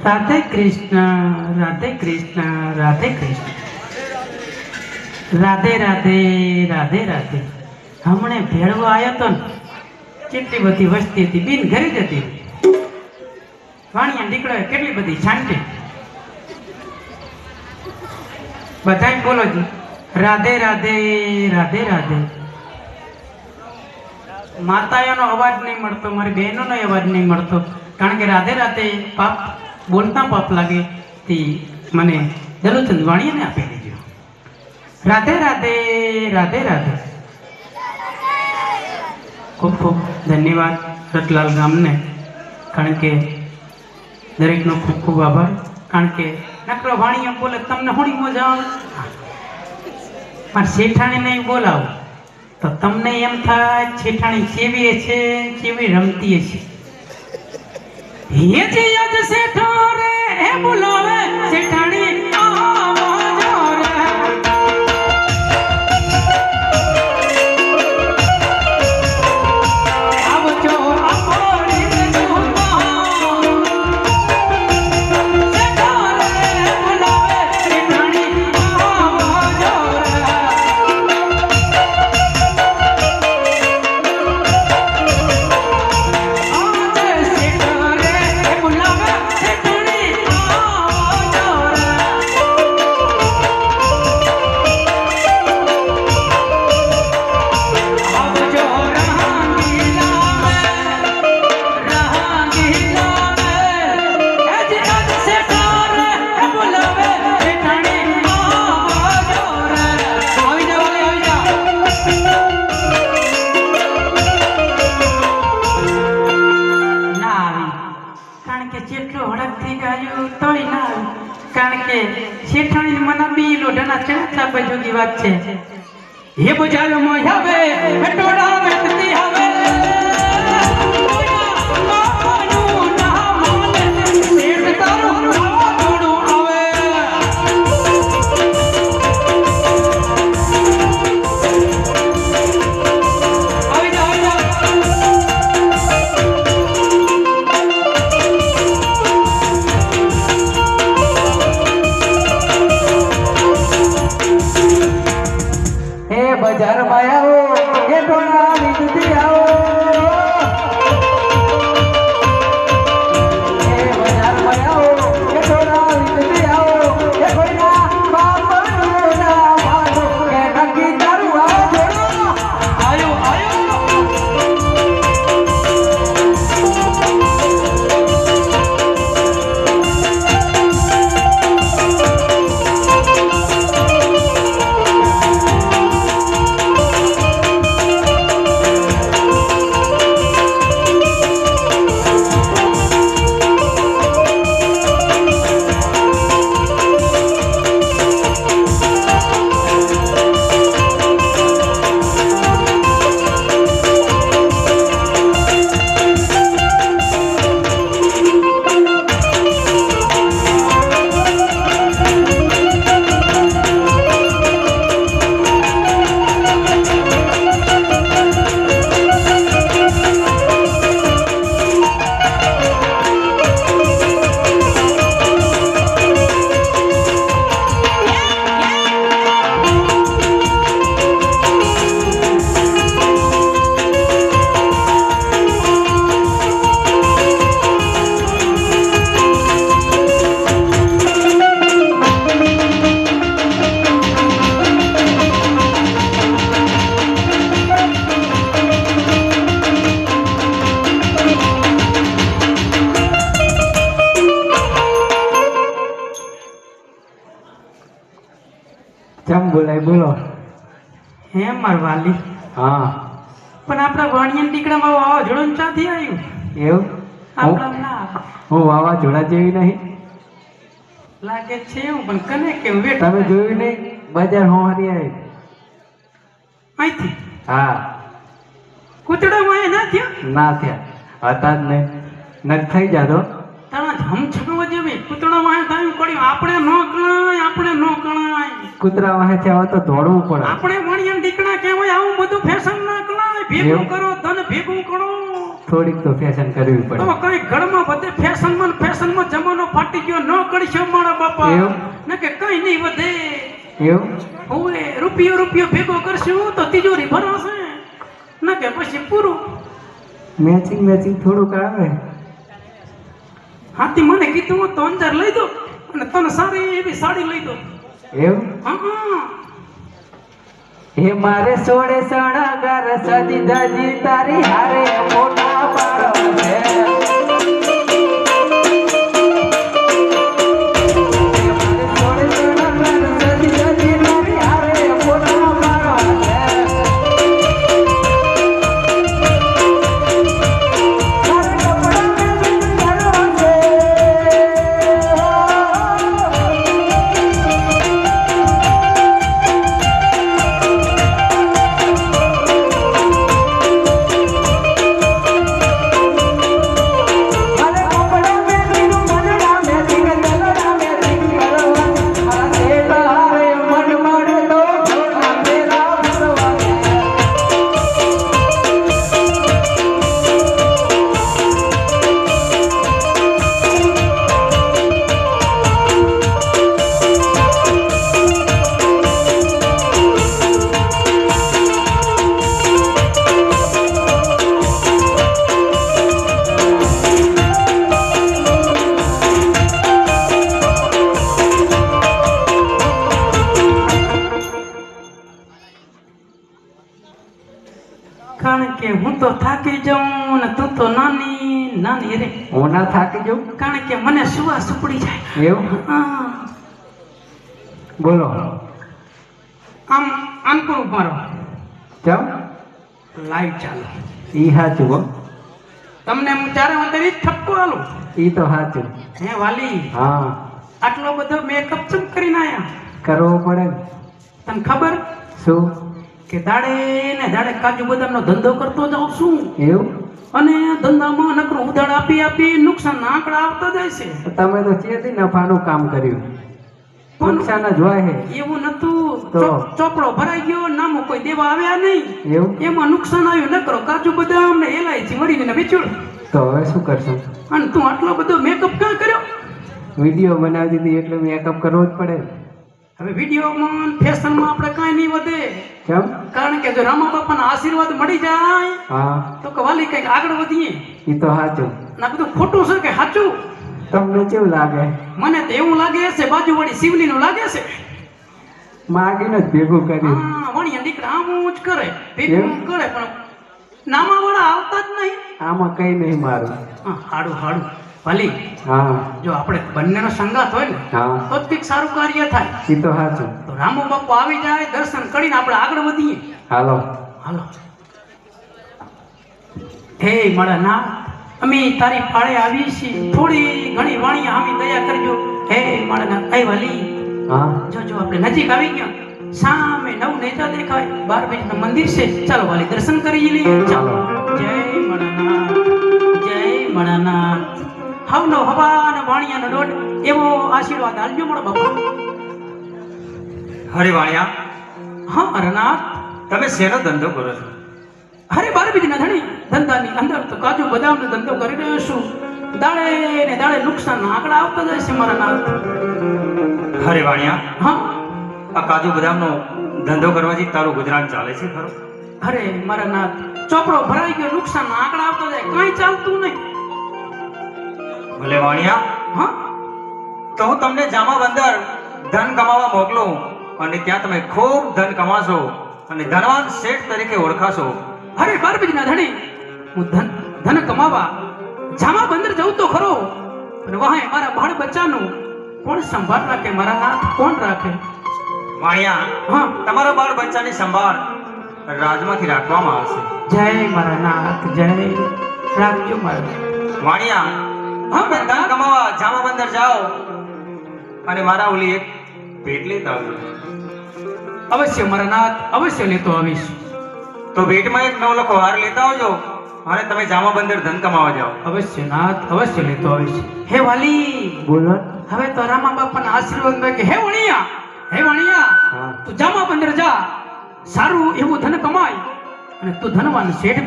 રાધે કૃષ્ણ રાધે કૃષ્ણ રાધે કૃષ્ણ રાધે રાધે રાધે રાધે. હમણે ભેળવો આવ્યો તો ને, કેટલી બધી વસ્તી હતી, બિન ઘરે જ હતી. વાણિયા નીકળે કેટલી બધી શાંતિ. બધાય બોલો જી રાધે રાધે રાધે રાધે. માતાઓનો અવાજ નહીં મળતો, મારી બહેનોનો અવાજ નહીં મળતો, કારણ કે રાધે રાધે પાપ બોલતા પાપ લાગે તે મને દલુચંદ વાણિયાને આપી દીધો. રાધે રાધે રાધે રાધે. ખૂબ ખૂબ ધન્યવાદ રતલાલ ગામને, કારણ કે દરેકનો ખૂબ ખૂબ આભાર. કારણ કે નકરો વાણિયા બોલે તમને થોડી મજા આવે, મારે શેઠાણીને બોલાવો તો તમને એમ થાય શેઠાણી કેવી છે, કેવી રમતી છે. હે જે આજ શેઠો રે હે બોલાવે શેઠાણી આવજો રે. આવજો આપોડી જુમા શેઠો રે બોલાવે શેઠાણી આવજો રે. શેઠાણી મના બી લોઢાના ચણતા બજોગી વાત છે. હે બજારો માં આવે હટોડા વેચતી આવે બાપાનું નામ માને શેઠ તારું થોડું આવે. આવી જા બજાર માં આવો એ ટોળા લીધું આવો. એ બજાર માં આવો એ ટોળા લીધું આવો. એ કોઈના બાપનું ના માનો કે નક્કી તારું આવો જોડો. આયો આયો ચમ બોલાય બોલો. હે માર વાલી. હા પણ આપણા વાણિયા દીકરામાં વાવાઝોડું ચાથી આવ્યું એવું આપણા ના હું વાવાઝોડા જેવી નહીં લાગે છે એવું, પણ કને કેવું વેટ તમે જોયું નહીં બજાર હોવારી આવી. અહીંથી હા કૂતડો માં ના થયો ના થયા હતા જ નહીં નક થઈ જાતો. તારા ધમછકવા જેવી કૂતડો માં થયું પડ્યું. આપણે નો કણાય, આપણે નો કણાય. કૂતરા વાહે છે તો દોડવું પડે. આપણે વાણિયા દીકરા કહેવાય આવું બધું ફેશન ના કણાય. ભેગું કરો ધન ભેગું કરો. થોડીક તો ફેશન કરવી પડે. તો કઈ ઘરમાં બધે ફેશનમાં જમાનો ફાટ ફાટી ગયો ન કરશો મારા બાપા એવું? ને કે કઈ નહીં વધે એવું હવે રૂપિયો ભેગો કરશું તો તિજોરી ભરાશે ને કે પછી પૂરું મેચિંગ થોડુંક આવે. હાથી મને કીધું તો અંદર લઈ દો અને તને સારી એવી સાડી લઈ દો. એવું હા હે મારે સોળે સણગાર સજી ધજી તારી હારે મોટા પાડો છે. હે મારે સોળે સણગાર સજી ધજી તારી હારે મોટા પાડો છે. તારે કપડાં મેં કરો છે. કારણ કે હું તો થાકી જાઉં ને તું તો નાની રે હું ના થાકી જાઉં. કારણ કે મને સુવા સુપડી જાય. એવું હા બોલો આમ આનકુર મારો ચમ લાઈવ ચાલો ઈ હાચું હો. તમને હું ચારે વખતે જ ઠપકો આલું. ઈ તો હાચું. હે વાલી હા આટલો બધો મેકઅપ ચમ કરીને આયા કરવો પડે ને. તને ખબર શું કે દાડે ને દાડે કાજુ બદામનો ધંધો કરતો જાઉં છું એવું અને ધંધામાં નકરું ઉધાર આપી નુકસાન આંકડા આવતા જાય છે. તમે તો ચેતી નફાનું કામ કર્યું. નુકસાન જ હોય હે. એવું નતું તો? ચોપડો ભરાઈ ગયો નામો કોઈ દેવા આવ્યા નહીં એવું એમાં નુકસાન આવ્યું નકરો કાજુ બદામ ને એલાયચી મળીને વેચ્યું. તો હવે શું કરશો? અને તું આટલો બધો મેકઅપ ક્યાં કર્યો? વિડીયો બનાવી દીધી એટલે મેકઅપ કરવો જ પડે. હવે વિડીયોમાં ફેશનમાં આપણે કાંઈ નહીં વધે. કેમ? કારણ કે જો રામા બાપાના આશીર્વાદ મળી જાય હા તો કે વાલી કંઈક આગળ વધીએ. ઈ તો હાચું. અને આ બધું ખોટું છે કે સાચું? તમને કેવું લાગે? મને તો એવું લાગે છે બાજુવાળી શિવલીનું લાગે છે. માગીને જ ભેગું કર્યું. હા વણિયા દીકરા આમ જ કરે ભેગું કરે પણ નામાવાળા આવતા જ નહીં. આમાં કઈ નહીં મારું. હા હાડું વાલી હા જો આપણે બંનેનો સંગાત હોય ને હા તો જ કંઈક સારું કાર્ય થાય. ઈ તો હાચું. તો રામો બાપુ આવી જાય દર્શન કરીને આપણે આગળ વધીએ. હાલો હાલો હે મારા ના અમે તારી ફાળે આવી છીએ થોડી ઘણી વાણી આમી દયા કરજો. હે મારા ના કઈ વાલી હા જો આપણે નજીક આવી ગયા સામે નવ નેતા દેખાય 12 બીજનું મંદિર છે. ચાલો વાલી દર્શન કરી લઈએ. ચાલો જય મણાનાથ જય મણાનાથ. હવનો હવાન વાણિયાનો દોડ એવો આશીર્વાદ આલજો મારા બાપા. હરે વાણિયા, હા અરનાથ તમે શેનો ધંધો કરો છો? હરે 12 બીજના ધણી ધંધાની અંદર તો કાજુ બદામનો ધંધો કરી રહ્યો છું. દાડે ને દાડે નુકસાન આંકડા આવતા જાય છે મારા નાથ. હરે વાણિયા, હા આ કાજુ બદામનો ધંધો કરવાથી તારું ગુજરાન ચાલે છે ખરો? અરે મારા નાથ ચોપડો ભરાઈ ગયો નુકસાન આંકડા આવતા જાય કાંઈ ચાલતું નહીં. ભલે વાણિયા, હા તો હું તમને જામા બંદર ધન કમાવા મોકલું અને ત્યાં તમે ખૂબ ધન કમાશો અને ધનવાન શેઠ તરીકે ઓળખાશો. અરે 12 બીજના ધણી હું ધન કમાવા જામા બંદર જવું તો ખરો અને વહાય મારા બાળ બચ્ચાનું કોણ સંભાળ રાખે મારા નાથ? કોણ રાખે? વાણિયા, હા તમારા બાળ બચ્ચાની સંભાળ રાજમાંથી રાખવામાં આવશે. જય મારા નાથ જય રાખજો મારા. વાણિયા, હા તમે ધન કમાવા જામા બંદર જાઓ અને મારા ઓલી એક ભેટ લેતા આવજો. અવશ્ય મારા નાથ અવશ્ય લેતો આવીશ. તો ભેટમાં એક નવલખો હાર લેતા આવજો અને તમે જામા બંદર ધન કમાવા જાઓ. અવશ્ય નાથ અવશ્ય લેતો આવીશ. હે વાલી બોલો. હવે તો રામા બાપાના આશીર્વાદ માં કે હે વણિયા હા તું જામા બંદર જા સારું એવું ધન કમાય અને તું ધનવાન શેઠ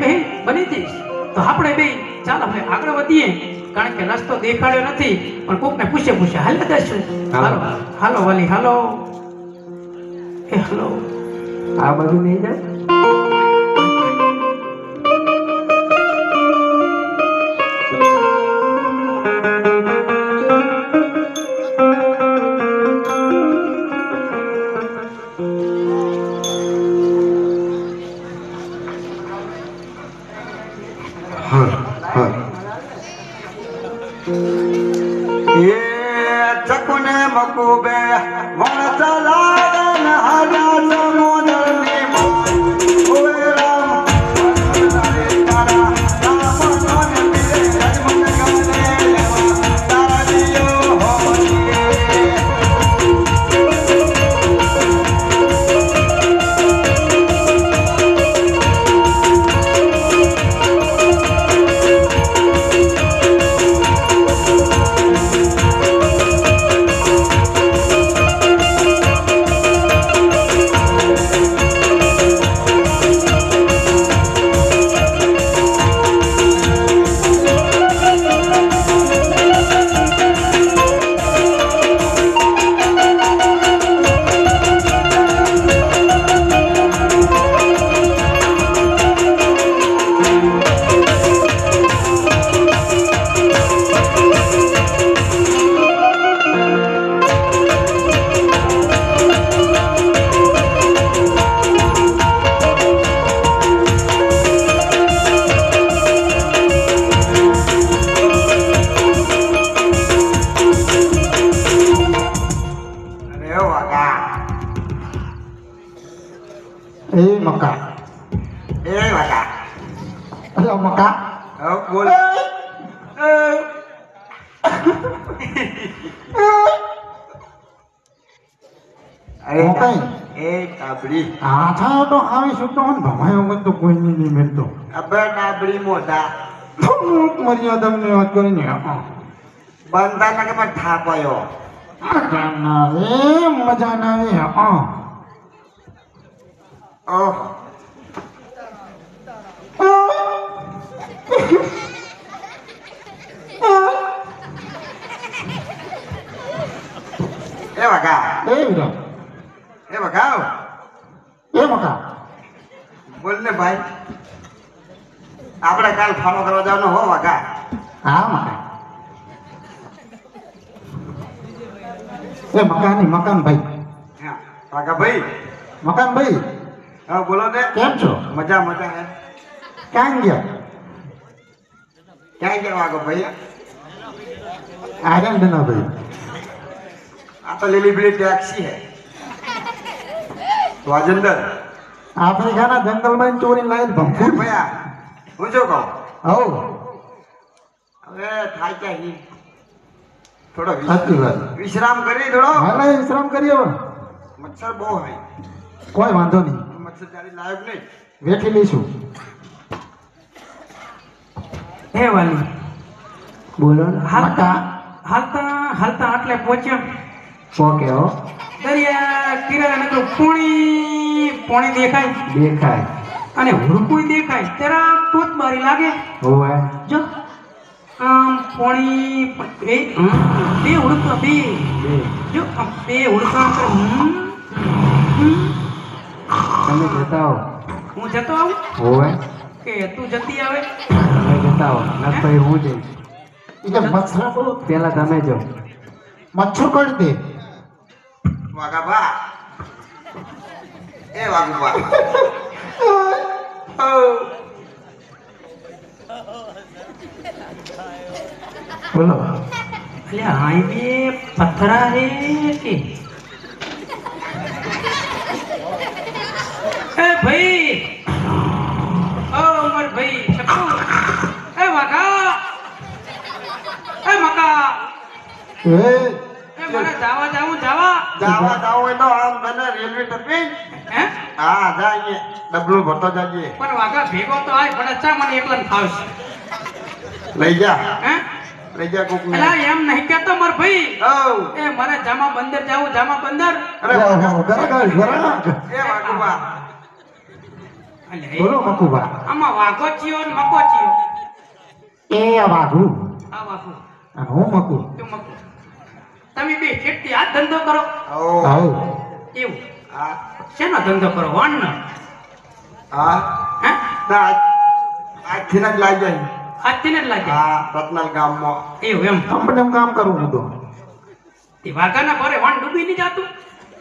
બની જઈશ. તો આપણે બે ચાલ હવે આગળ વધીએ કારણ કે રસ્તો દેખાડ્યો નથી પણ કોકને પૂછે હાલ દઈશું હાલો હાલો વાલી હાલો એ હાલો આ બાજુ નહીં જાય એ ચકુને મકુબે વણ ચલાવન હાલા સમુદ્રની માય ઓએ રામ તારે તારા રામ કોને પીરે જન્મ ગમે લેવા તારા દિયો હોઈએ બોલ અરે એ કાબડી આછા તો આવી શકતો હોય ને ભમાયો મત તો કોઈ નહીં મળતો અબે કાબડી મોટા મર્યાદા ની વાત કરીને બંધા ના કે મેં ઠાપાયો ના એ મજા ના આવે ઓહ એ વગા એ વિરા એ વગાવ એ મકા બોલ ને ભાઈ આપણે કાલ ફાળો કરવા જવાનો હો વગા હા મકા એ મકાન નહીં મકાન ભાઈ હા વગા ભાઈ મકાન ભાઈ હા બોલો ને કેમ છો મજા મજા હે ક્યાં ગયા ક્યાં ગયા વાગો ભાઈ આર્યન ના ભાઈ આ તો લીલી પીલી ટેક્સી હે રાજેન્દર આફ્રિકાના જંગલમાં ચોરી લાઈન ભંફુર ભયા હું જો કહું હવ હવે થાય ક્યાં હી થોડો સાચી વાત વિશ્રામ કરી થોડો હાલે વિશ્રામ કરીએ હવે મચ્છર બહુ હે કોઈ વાંધો નહીં મચ્છર જારી લાયક નહીં વેઠી લઈશું હે વાલી બોલો ને હાલતા હાલતા હાલતા આટલે પહોંચ્યા પોકે હો દરિયા કિનારે નકરું પોણી દેખાય દેખાય અને હુડકું દેખાય જરા ટોચ મારી લાગે હોવે જો આમ પોણી બે હુડકા બે બે જો આમ બે હુડકા તમે જતા હો હું જતો આવું હોવે કે તું જતી આવે તમે જતા હો લગભાઈ હું જઈશ એટલે મચ્છર તો પેલા તમે જો મચ્છર કરી દે વાગા બા એ વાગુ બા બોલો એટલે હાઈવે પથરા હે કે એ ભાઈ ઓ મર ભાઈ ચપ્પુ એ વાગા એ મકા એ એ મને જાવા જાવા જાવ હોય તો આમ મને રેલવે ટપી હે હા જાય ડબલું ભરતો જાજે પણ વાગા ભેગો તો આય પણ અચ્છા મને એકલન ફાવશે લઈ જા હે લઈ જા કોક ને એલા એમ નહીં કેતો મર ભાઈ ઓ એ મારે જામા બંદર જાવું જામા બંદર અરે ગરગા ગરગા એ વાગુ બા અલે બોલો મકુબા આમાં વાઘો ચિયો ને મકો ચિયો એ વાઘુ આ વાકું અને હું મકું તું મકું તમે બે ખેતી આ ધંધો કરો આવો એવું શેનો ધંધો કરો વાણનો હે આજથી જ લાગી જાય આજથી જ લાગે રત્નાલ ગામમાં એવું એમ કંપની કામ કરું હું તો તે વાઘાના ઘરે વાણ ડૂબી નહીં જાતું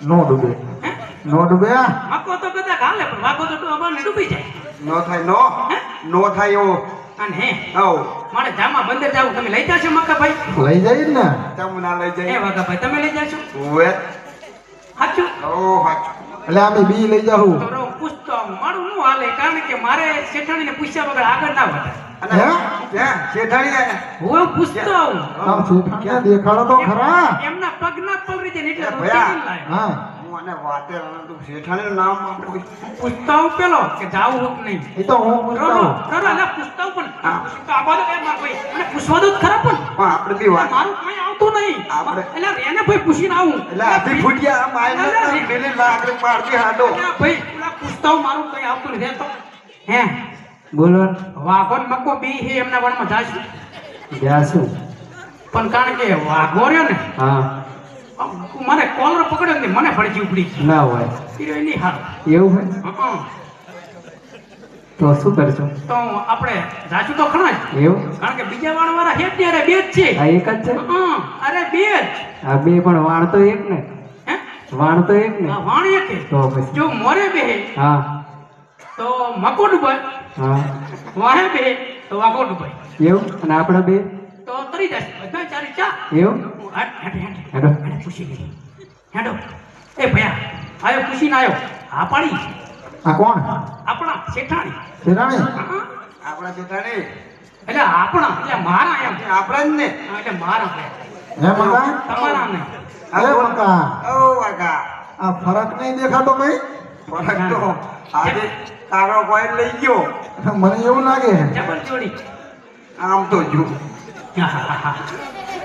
નો ડૂબે હે નો ડૂબે મકો તો કદાચ હાલે પણ વાઘો તો અમારને ડૂબી જાય નો થાય નો થાય એવો અને હે આવ મારે જામા બંદર જાવું તમે લઈ જાશો મક્કાભાઈ લઈ જાય ને તમ ના લઈ હે જાય વાઘાભાઈ તમે લઈ જાશો ઓવે સાચું ઓ હાચું એટલે અમે બી લઈ જાઉં તો રહો પૂછતો આવું મારું નું હાલે કારણ કે મારે શેઠાણીને પૂછ્યા વગર આગળ ના વધાય અને ત્યાં શેઠાણી આયા હું પૂછતો આવું આમ શેઠાણીને દેખાડો તો ખરા એમના પગ ના પલરી જાય ને એટલે એ તો ભયા. ટિફિન લાવ્યો. હા હું અને વાતે રાણા તું શેઠાણીનું નામ આપું પૂછતો આવું પેલો કે જાવું હોક નહીં એ તો હું પૂછતા રોરો હોઉં. રોરો અલા પૂછતો આવું પણ તો આ બાજુ એ માર ભાઈ મને પૂછવા દો તો ખરા પણ પણ આપણે બી વાત મારું કઈ આવતું નહીં આપણે- એટલે એને ભાઈ પૂછીને આવું એટલે આથી ફૂટ્યા આમ આઈને પેલી લાકડી મારતી હાડો અલા ભાઈ પેલા પૂછતો આવું મારું કઈ આવતું નથી તો હે બોલો વાઘો ને મક્કો બે હે એમના વનમાં જાશું જાશું પણ કારણ કે વાઘો રહ્યો ને હા મને કોલર પકડ્યો ને મને ફળજી ઉપડી ગઈ ના હોય હીરો નહીં હારો એવું હોય હં. તો શું કરશું તો આપણે જાશું તો ખરા જ એવું કારણ કે બીજા વાળા હેડ ને અરે બે જ છે આ એક જ છે હં. અરે બે જ આ બે પણ વાણ તો એક ને હે વાણ તો એક ને આ વાણીએ કે તો પછી જો મોરે બે હા તો મકો ડૂબાય હા વાહે બે તો વાઘો ડૂબાય એવું અને આપણા બે તો તરી જશે બધા ચારી ચા એવું હેડ હેડ હેડ હેડો હેડ પૂછી ગઈ હેડો એ ભયા આયો પૂછીને આયો હા પાડી આ કોણ આપણા શેઠાણી શેઠાણી હં. આપણા શેઠાણી એટલે આપણા એટલે મારા એમ આપણા જ ને હા, એટલે મારા હે મકા તમારા નહીં હે મકા ઓ વાગા આ ફરક નહીં દેખાતો ભાઈ ફરક તો આજે તારો કોઈ લઈ ગયો મને એવું લાગે જબર જોડી આમ તો જો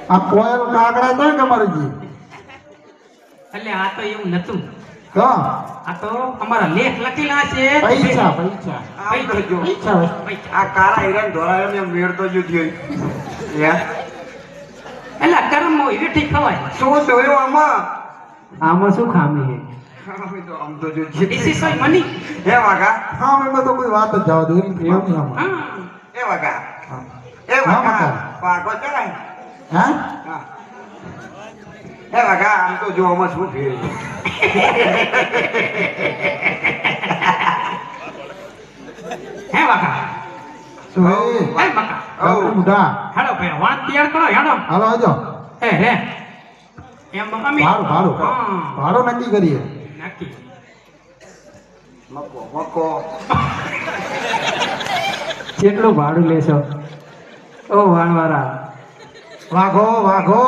આ કોયલ કાકડા થાય કે મારી જી એટલે આ તો એવું નતું તો આ તો અમારા લેખ લખેલા છે પૈસા પૈસા આમ તો જો પૈસા પૈસા. આ કાળા હિરણ ધોરાયો ને મેળ તો જો થયો યા એટલે કર્મ હોય ઠીક ખવાય શું જોયું આમાં આમાં શું ખામી છે અમે તો આમ તો જો This is my money. હે વાગા હા મેં તો કોઈ વાત જ જવા દો એમ ખામી આમાં. હા. એ વાગા હા. એ વાગા વાગા. પાકો ચલાય હા હા એ વાગા આમ તો જો આમાં શું ફેર છે? હે વાકા શું હે હે મકા બાપુ મુઢા હેડો ભાઈ વાણ તૈયાર કરો હેડો હાલો આવજો એ રે એમ મમ્મી ભાડું ભાડું હા ભાડું નક્કી કરીએ નક્કી મકો મકો કેટલું ભાડું લેશો ઓ વાણવાળા વાઘો વાઘો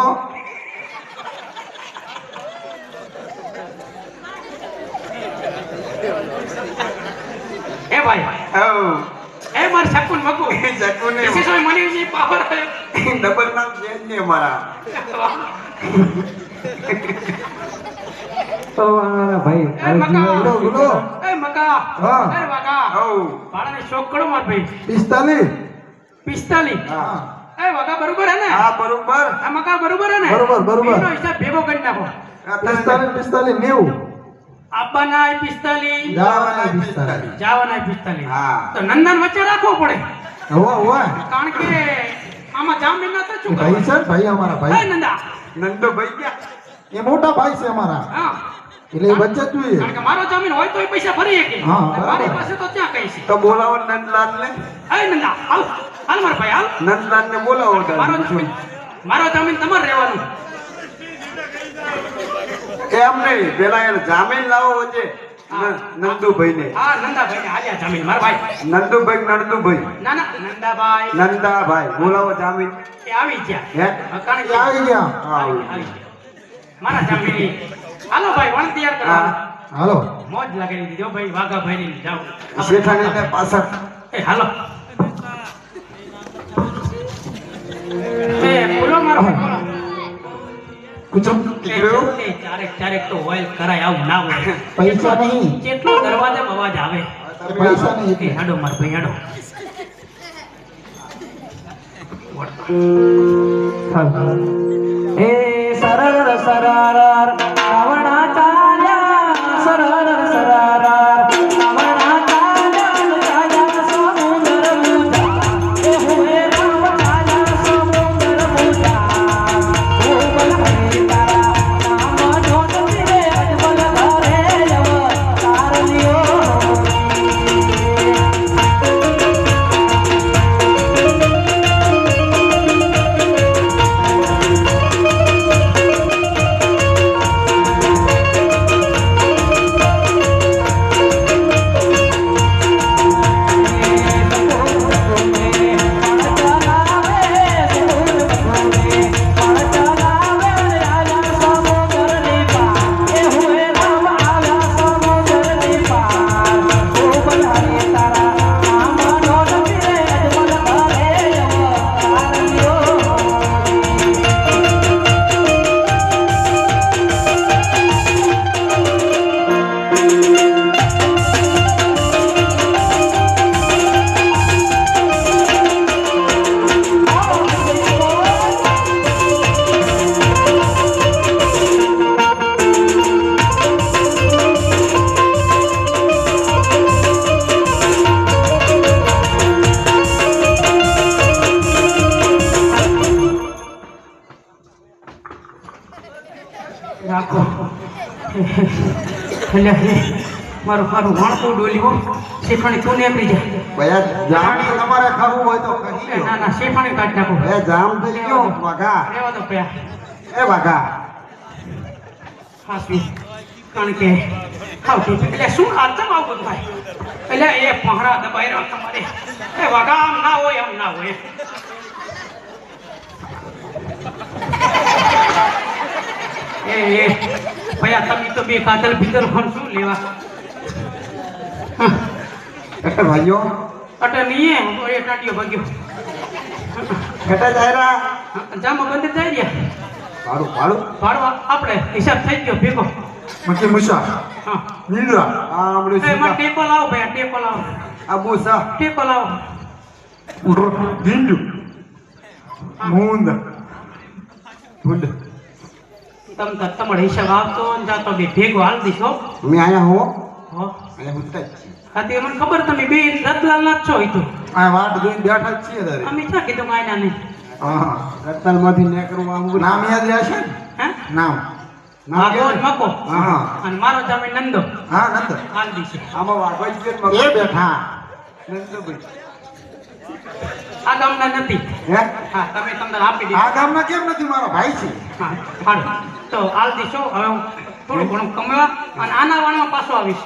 એ ભાઈ ઓ એ માર શકુન મકુ જકુને This is my money is power double નામ છે જ ને અમારા ઓ વાણવાળા ભાઈ એ હવે મકા બોલો, બોલો. એ મકા હા. એ વાકા ઓ ભાડાને શોખ કરો માર ભાઈ 45 45 હા એ વાકા બરોબર હે ને હા બરોબર આ મકા બરોબર હે ને બરોબર, બરોબર. એનો હિસાબ ભેગો કરી નાખો 45 45 90 આપવાના 45 જવાના 45 જવાના 45 હા. તો નંદન વચ્ચે રાખવો પડે હોવા હોવા કારણ કે આમાં જામીન ના તો શું એ ભાઈ કરવાનું? છે ને, ભાઈ અમારા એ ભાઈ નંદા નંદો ભાઈ ગયા એ મોટા ભાઈ છે અમારા હા એટલે એ વચ્ચે જ જોઈએ કારણ કે મારો જામીન હોય તો એ પૈસા ભરી શકે હા, બરાબર. મારી પાસે તો ક્યાં કઈ છે તો બોલાવો નંદલાલ ને એ નંદા હાલ હાલ મારા ભાઈ હાલ નંદલાલ ને બોલાવો મારો જામીન તમારે રહેવાનું એમ નહીં પેલા એને જામીન લાવો વચ્ચે નંદુભાઈ ને હા નંદાભાઈ ને હાલ્યા જામીન મારા ભાઈ નંદુભાઈ નંદુભાઈ ના ના નંદાભાઈ નંદાભાઈ બોલાવો જામીન એ આવી ગયા હે કારણ એ કે આવી ગયા આવી ગયા. મારા જામીન હાલો ભાઈ વણ તૈયાર કરો હા. હાલો મોજ લાગેલી દીધો ભાઈ વાઘાભાઈ ની જાઓ શેઠાણી ને પાછળ એ હાલો એ બોલો મારો ભાઈ, બોલો કુછ એ ચારેક ચારેક તો ઓઇલ કરાય આવું ના હોય પૈસા નહીં જેટલો દરવાજામાં અવાજ આવે પૈસા નહીં એ એટલે હેડો માર ભાઈ હેડો હે સરર સરાર રાવણા ચાલ્યા સરર સરાર રાવણા ચાલ્યા રાજા સમુદ્ર મુજા એ હુએ રામ ચાલ્યા સમુદ્ર મુજા ઓ બલ હરે તારા નામ જોત રે અજબલ ઘરે જવ તારલિયો રાખો એટલે મારું મારું વાણકું ડોલ્યું શેઠાણી તું નીકળી જાય ભયા જામ તો તમારે ખાવું હોય તો કહી એ દો. ના ના શેઠાણી કાઢી નાખો એ જામ થઈ ગયો વાઘા રહેવા દો પયા એ વાઘા હાસવી કારણ કે ખાવ કે એટલે શું આતમ આવું બધું ભાઈ એટલે એ પહોળા દબાઈ રહ્યો તમારે એ વાગા આમ ના હોય આમ ના હોય એ ભયા તમે તો બે કાતલ ભીતર પણ શું લેવા એટલે ભાઈઓ અટે નહીં એ ટાટીઓ ભાગ્યો ઘટા જાયરા જામાં બંધ થઈ રહ્યા ભાડું ભાડું ભાડવા આપણે હિસાબ થઈ ગયો ભેગો મકી મુસા હા નીંદરા આ હમણાં એ માં સીધા ટેકો લાવો ભયા ટેકો લાવો આ બુસા ટેકો લાવો દિંડુ મૂંદ ભૂંડ તમારો હિસાબ આવતો ને જાતો બે ભેગો હાલ દીશો મેં આયા હો હો અહીંયા હુંતા જ છીએ હા તે મને ખબર તમે બે રતલાલ ના જ છો ઈ તો આ વાટ જોઈને બેઠા જ છીએ તારે અમે ક્યાં કીધું આયના નહીં હા રતલમાંથી નીકળવું આમ નામ યાદ રહેશે ને હે નામ માગો ને મકો હા અને મારો જામે નંદો હા નંદ હાલ દીશે આમાં વાઘવા જ ગયો એ બેઠા નંદભાઈ આ ગામના નથી હે હા તમે તમને આપી આ દીધું ગામના કેમ નથી મારો ભાઈ છે હા હાલો તો હાલ દીશો હવે હું થોડું ઘણું કમાવા અને આના વાણમાં પાછો આવીશ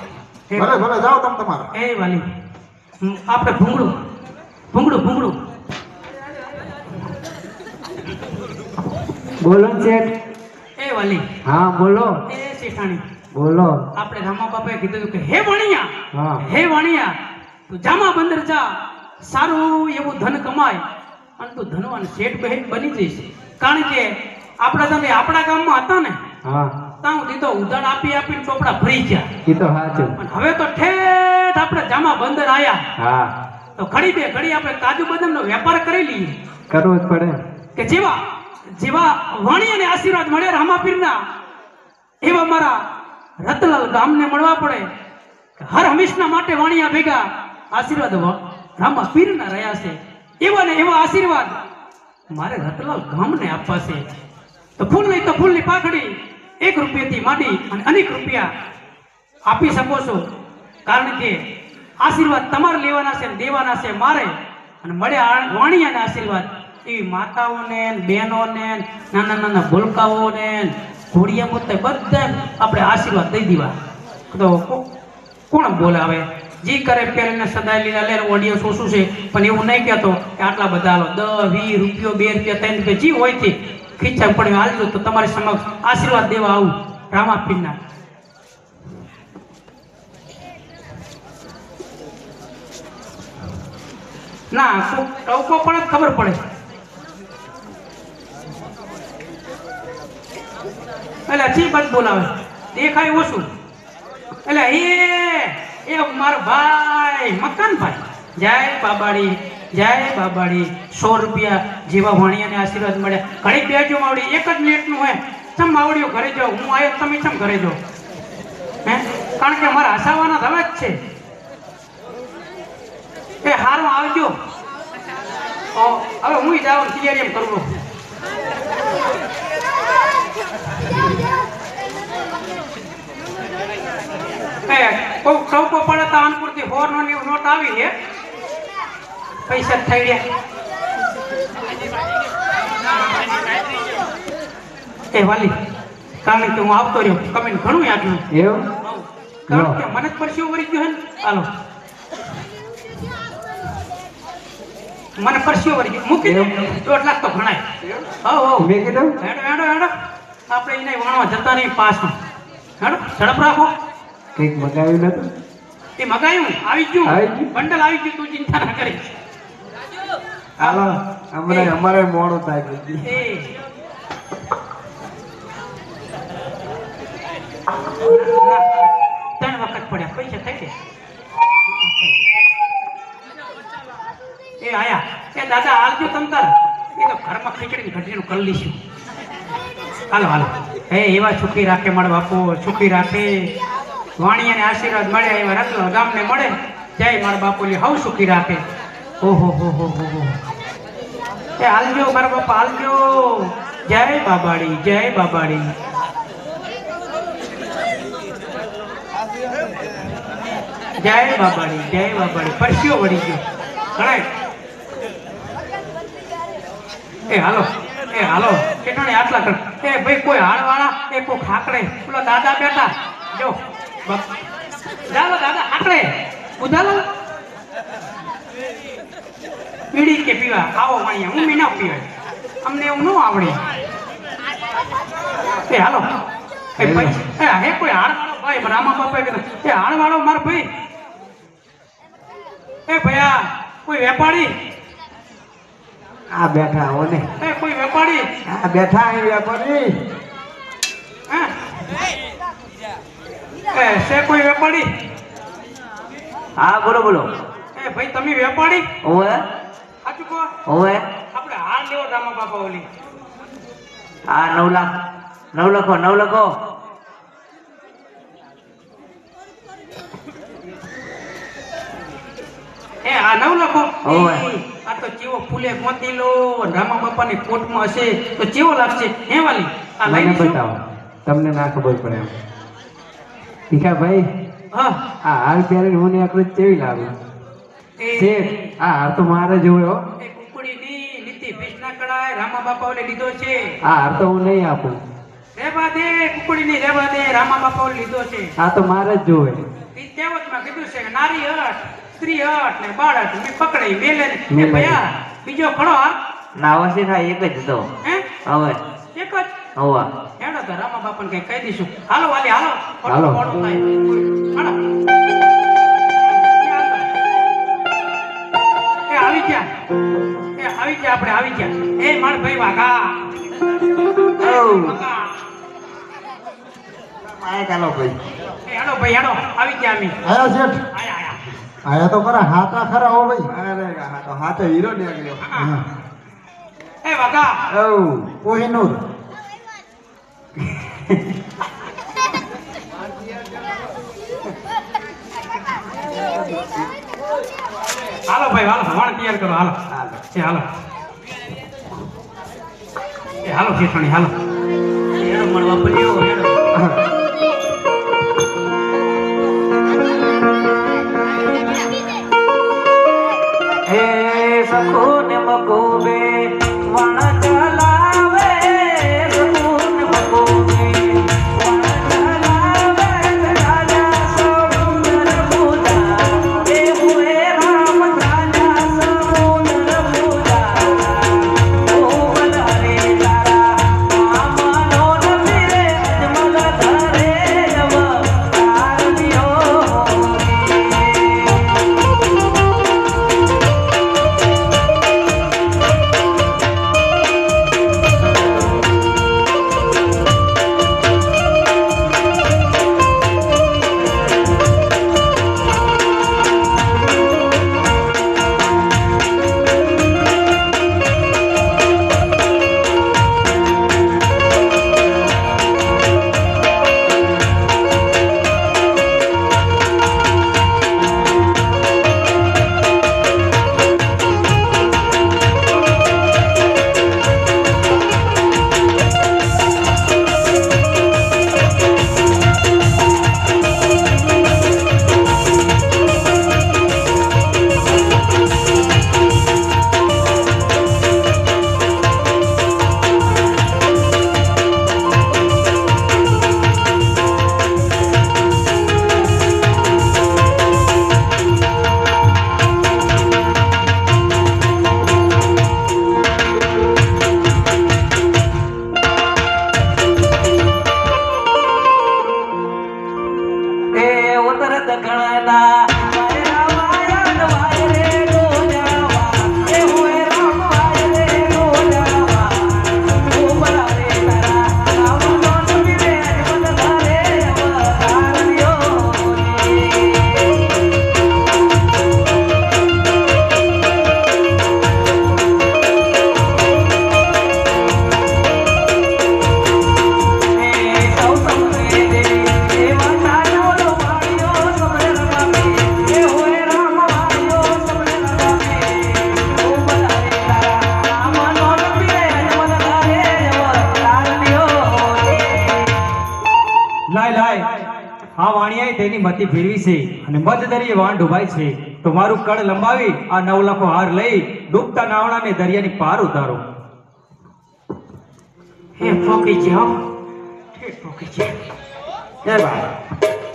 હે ભલે ભલે જાઓ તમે તમારા એ વાલી આપણે ભૂંગળું ભૂંગળું ભૂંગળું બોલો ને શેઠ એ વાલી હા બોલો એ શેઠાણી બોલો આપણે રામા બાપાએ કીધું હતું કે હે વણિયા હા હે વણિયા તું જામા બંદર જા સારું એવું ધન કમાય અને તું ધનવાન શેઠ બની જઈશ કારણ કે આપણે તમે આપણા ગામમાં હતા ને હા ત્યાં સુધી તો ઉધાર આપી આપીને ચોપડા ભરી ગયા એ તો સાચું અને હવે તો ઠેઠ આપણે જામા બંદર આયા હા તો ઘડી બે ઘડી આપણે કાજુ બદામનો વેપાર કરી લઈએ કરવું જ પડે કે જેવા જેવા વાણીને આશીર્વાદ મળ્યા રામાપીરના એવા મારા રતલાલ ગામને મળવા પડે કે હર હંમેશના માટે વાણિયા ભેગા આશીર્વાદ રામાપીરના રહ્યા છે એવા ને એવા આશીર્વાદ મારે રતલાલ ગામને આપવા છે તો ફૂલ નહીં તો ફૂલની પાખડી 1 રૂપિયાથી માંડી અને અનેક રૂપિયા આપી શકો છો કારણ કે આશીર્વાદ તમારે લેવાના છે ને દેવાના છે મારે અને મળ્યા વાણિયાના આશીર્વાદ એવી માતાઓને બહેનોને નાના નાના ભૂલકાઓને ઘોડિયા મોતે બધા આપણે આશીર્વાદ દઈ દીવા તો કોણ બોલાવે જી કરે પેલીને સદાય લીલા લે ઓડિયો શું છે પણ એવું નહીં કહેતો કે આટલા બધા હાલો 10 20 રૂપિયો 2 રૂપિયા 3 રૂપિયા જી હોય તે ખીચા પડે હાલજો તો તમારી સમક્ષ આશીર્વાદ દેવા આવું રામાપીરના ના ટવકો પણ જ ખબર પડે એટલે જી બસ બોલાવે દેખાય ઓછું એટલે એ મારો ભાઈ મકાનભાઈ જય બાબાડી જય બાબાડી 100 રૂપિયા જેવા વાણિયાને આશીર્વાદ મળ્યા. ઘડીક બેજો માવડી, એક જ મિનિટનું હોય. ચમ માવડીઓ ઘરે જાઓ, હું આવ્યો તમે ચમ ઘરે જાઓ? હે, કારણ કે મારા હસાવાના ધવે જ છે. એ હારું આવજો. હવે હું જાઉં તૈયારી એમ કરવું. કોઈ ટોકો પડે તો અનપૂરતી 4 ની નોટ આવી છે, પૈસા થઈ ગયા. એ વાલી, કારણ કે હું આવતો રહ્યો કમેન્ટ ઘણું આટલું એવું કારણ કે મને જ પરસ્યો વળી ગયો હે ને. હાલો મને પરસ્યો વળી ગયો, મૂકી દે 1.5 લાખ તો ઘણાય. હો મેં કીધું હેડો હેડો હેડો, આપણે એને વાણવા જતા નહીં પાછું. હેડો ઝડપ રાખો. કંઈક મગાવ્યું નતું? એ મગાયું આવી ગયું, આવી ગયું? બંડલ આવી ગયું, તું ચિંતા ના કરીશ. હાલો, અમારે મોડું થાય છે. એ 3 વખત પડ્યા, પૈસા થઈ ગયા. એ આયા, એ દાદા હાલજો તમ તાર, એ તો ઘરમાં ખીચડી ઘટીનું કરી લઈશું. હાલો હાલો. એ એવા સુખી રાખે મારા બાપુ, સુખી રાખે. વાણિયાને આશીર્વાદ મળ્યા એવા રતલાલ ગામને મળે. જય મારા બાપુની હવ સુખી રાખે. ઓહો હો હો હો હો. એ હાલજો મારા બાપા હાલજો. જય બાબાડી, જય બાબાડી. જય બાબાડી, જય બાબાડી. પરસ્યો વળી ગયો ઘણાય. એ હાલો, એ હાલો, કેટલાને આટલા કર. એ ભાઈ કોઈ હાડવાળા, એ કોઈ ખાકડે, પેલો દાદા બેઠા જો. ચાલો દાદા આકડે ઉધાલો પીડી કે પીવા આવો વાણિયા, હું ના પીવાય, અમને એવું ન આવડે. એ હાલો, એ ભાઈ હે કોઈ હાડવાળો ભાઈ રામા બાપા કીધું એ હાડવાળો માર ભાઈ. એ ભૈયા કોઈ વેપારી? આ બેઠા હો ને. એ કોઈ વેપારી? આ બેઠા અહીં વેપારી. હે એ છે કોઈ વેપારી? હા બોલો બોલો. એ ભાઈ તમે વેપારી? ઓવે સાચું કહો. ઓવે. આપણે હાર લેવો રામા બાપા ઓલી. આ 9 લાખ 9 લખો 9 લખો. એ આ 9 લખો. ઓવે. આ તો ચેવો ફૂલે મોતીલો રામા બાપાની કોટમાં હશે તો ચેવો લાગશે હે વાલી? આ લઈ મને લેશો? બતાવો, તમને ના ખબર પડે એમ. ભીખાભાઈ, હા આ હાર પહેરીને હું આકૃતિ કેવી લાગે એ શેઠ? આ હાર તો મારે જ હોય હો. એ કુકડીની નીતિ ભીષના કડાય રામા બાપા ઓલે લીધો છે. આ હાર તો હું નહીં આપું. રેવા દે કુકડીની, રેવા દે, રામા બાપા ઓલે લીધો છે. આ તો મારે જ જોવે. એ કહેવતમાં કીધું છે કે નારી હટ, સ્ત્રી હટ ને બાળ હટ મેં પકડાઈ મેલે ને મેલે. ભયા બીજો ખડો હાર નાવાસી થાય એક જ હતો હે હવે. એક જ હોવા હેડો તો રામા બાપાને કઈ કહી દઈશું. હાલો વાલી હાલો, હાલો. ખોટું થાય. હાલો. એ આવી ગયા, એ આવી ગયા, આપણે આવી ગયા. એ માર ભાઈ વાઘા. એ વાઘા. આયા ચાલો ભાઈ. એ હેડો ભાઈ હેડો, આવી ગયા અમે. આયા શેઠ? આયા આયા. આયા તો ખરા, હાથા ખરા હો ભાઈ. અરે આ તો હાથે હીરો નીકળ્યો. હા. એ વાઘા. કોહિનૂર. હાલો ભાઈ હાલો, વાણ તૈયાર કરો. હાલો એ હાલો, એ હાલો શેઠાણી હાલો. હેડો મળવા પડ્યો હેડો. હે સખુન મકોબે વણ ચલાવે, સખુન મકોબે વણ ચલાવે, રાજા સૌંદર પૂજા એ હુએ રામ રાજા સૌંદર પૂજા. ઓ બલહરે તારા મામનો નબીરે અજમલ ધરે નવ તારનિયો. આ વાણિયાએ તેની મતી ફેરવી છે અને મધ દરિયે વાણ ડૂબાય છે તો મારું કળ લંબાવી આ નવલખો હાર લઈ ડૂબતા નાવડાને દરિયાની પાર ઉતારો. હે પોકી જાઓ ઠીક પોકી છે એ ભાઈ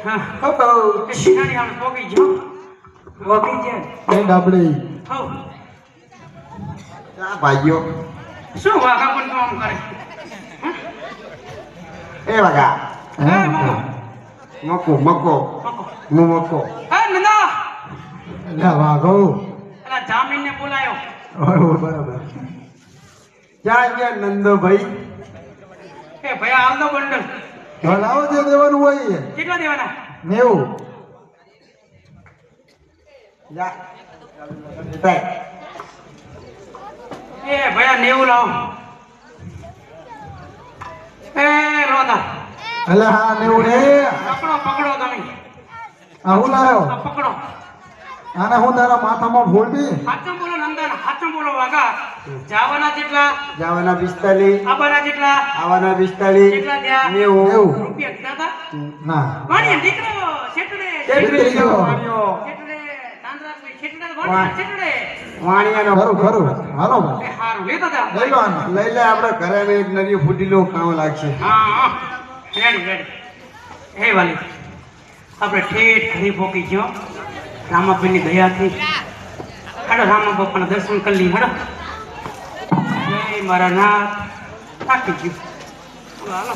હા હો બહુ એ શિકારી આમ પોકી જાઓ પોકી છે એ ડાબડી હો આ ભાઈઓ શું વાઘા પણ કામ કરે એ વગા હે મકો મકો મકો મકો હું મકો હે નંદા લે વાઘો એલા જામીનને બોલાયો બરાબર ક્યાં ગયા નંદોભાઈ? એ ભયા હાલ દો બંડલ હવે લાવો જે દેવાનું હોય એ કેટલા દેવાના 90 જા બેટા. એ ભયા 90 લાવો એ રોદા એટલે હા 90 રે પકડો પકડો તમે આ હું લાયો આ પકડો આને હું તારા માથામાં ફોડવી હાચમ બોલો નંદન હાચમ બોલો વાઘા જાવાના જેટલા જવાના 45, આબાના જેટલા આવવાના 45, કેટલા થયા 90. રૂપિયા કીધા હતા ના વાણિયા દીકરો છેટડે છેટડે ગયો. છેટડે તાંદરા છેટડે વાણિયા છેટડે વાણિયાનો ખરું ખરું હાલો ભાઈ એ હારું લેતા જા લઈ લો આને લઈ લે આપણે ઘરે અમે એક નવી ફૂટી લો કામ લાગશે. હા રેડી રેડી હે વાલી આપણે ઠેઠ ઘરે પોકી ગયો રામાપીરની દયાથી હાડો રામા બાપાના દર્શન કરી લઈ હાડો જય મારા નાથ થાકી ગયું હાલો